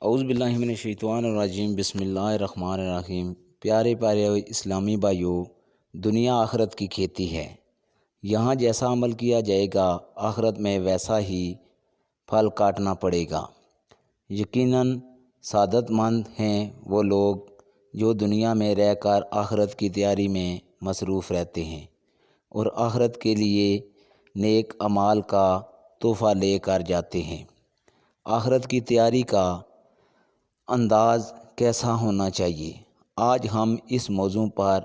اعوذ باللہ من الشیطان الرجیم، بسم اللہ الرحمن الرحیم۔ پیارے پیارے اسلامی بھائیوں، دنیا آخرت کی کھیتی ہے۔ یہاں جیسا عمل کیا جائے گا، آخرت میں ویسا ہی پھل کاٹنا پڑے گا۔ یقیناً سعادت مند ہیں وہ لوگ جو دنیا میں رہ کر آخرت کی تیاری میں مصروف رہتے ہیں اور آخرت کے لیے نیک اعمال کا تحفہ لے کر جاتے ہیں۔ آخرت کی تیاری کا انداز کیسا ہونا چاہیے، آج ہم اس موضوع پر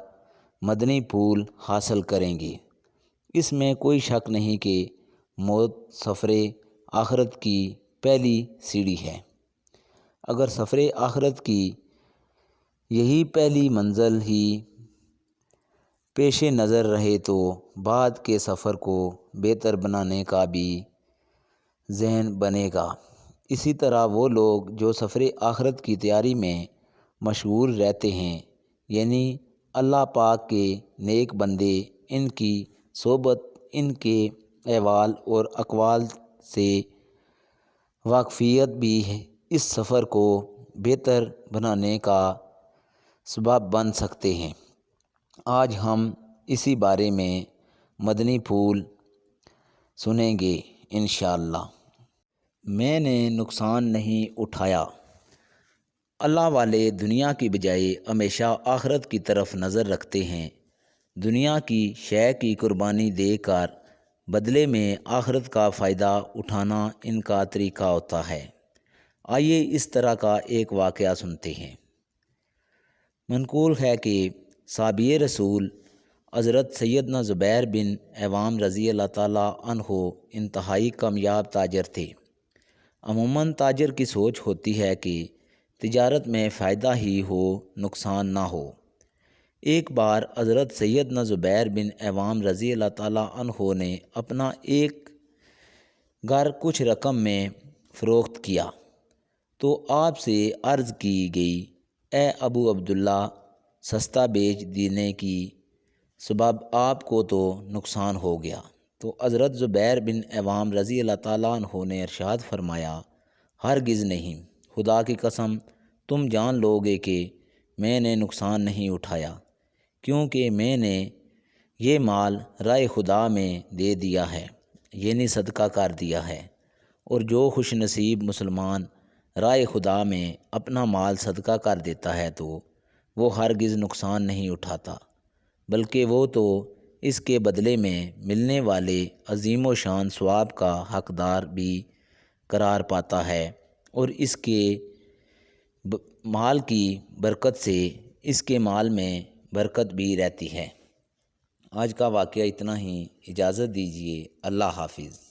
مدنی پھول حاصل کریں گے۔ اس میں کوئی شک نہیں کہ موت سفر آخرت کی پہلی سیڑھی ہے۔ اگر سفر آخرت کی یہی پہلی منزل ہی پیش نظر رہے تو بعد کے سفر کو بہتر بنانے کا بھی ذہن بنے گا۔ اسی طرح وہ لوگ جو سفر آخرت کی تیاری میں مشغول رہتے ہیں، یعنی اللہ پاک کے نیک بندے، ان کی صحبت، ان کے احوال اور اقوال سے واقفیت بھی اس سفر کو بہتر بنانے کا سبب بن سکتے ہیں۔ آج ہم اسی بارے میں مدنی پھول سنیں گے انشاءاللہ۔ میں نے نقصان نہیں اٹھایا۔ اللہ والے دنیا کی بجائے ہمیشہ آخرت کی طرف نظر رکھتے ہیں۔ دنیا کی شے کی قربانی دے کر بدلے میں آخرت کا فائدہ اٹھانا ان کا طریقہ ہوتا ہے۔ آئیے اس طرح کا ایک واقعہ سنتے ہیں۔ منقول ہے کہ صحابی رسول حضرت سیدنا زبیر بن عوام رضی اللہ تعالیٰ عنہ انتہائی کامیاب تاجر تھے۔ عموماً تاجر کی سوچ ہوتی ہے کہ تجارت میں فائدہ ہی ہو، نقصان نہ ہو۔ ایک بار حضرت سیدنا زبیر بن عوام رضی اللہ تعالیٰ عنہ نے اپنا ایک گھر کچھ رقم میں فروخت کیا تو آپ سے عرض کی گئی، اے ابو عبداللہ، سستا بیچ دینے کی سبب آپ کو تو نقصان ہو گیا۔ تو حضرت زبیر بن عوام رضی اللہ تعالیٰ عنہ نے ارشاد فرمایا، ہرگز نہیں، خدا کی قسم تم جان لو گے کہ میں نے نقصان نہیں اٹھایا، کیونکہ میں نے یہ مال راہ خدا میں دے دیا ہے، یعنی صدقہ کر دیا ہے۔ اور جو خوش نصیب مسلمان راہ خدا میں اپنا مال صدقہ کر دیتا ہے تو وہ ہرگز نقصان نہیں اٹھاتا، بلکہ وہ تو اس کے بدلے میں ملنے والے عظیم و شان ثواب کا حقدار بھی قرار پاتا ہے، اور اس کے مال کی برکت سے اس کے مال میں برکت بھی رہتی ہے۔ آج کا واقعہ اتنا ہی، اجازت دیجیے، اللہ حافظ۔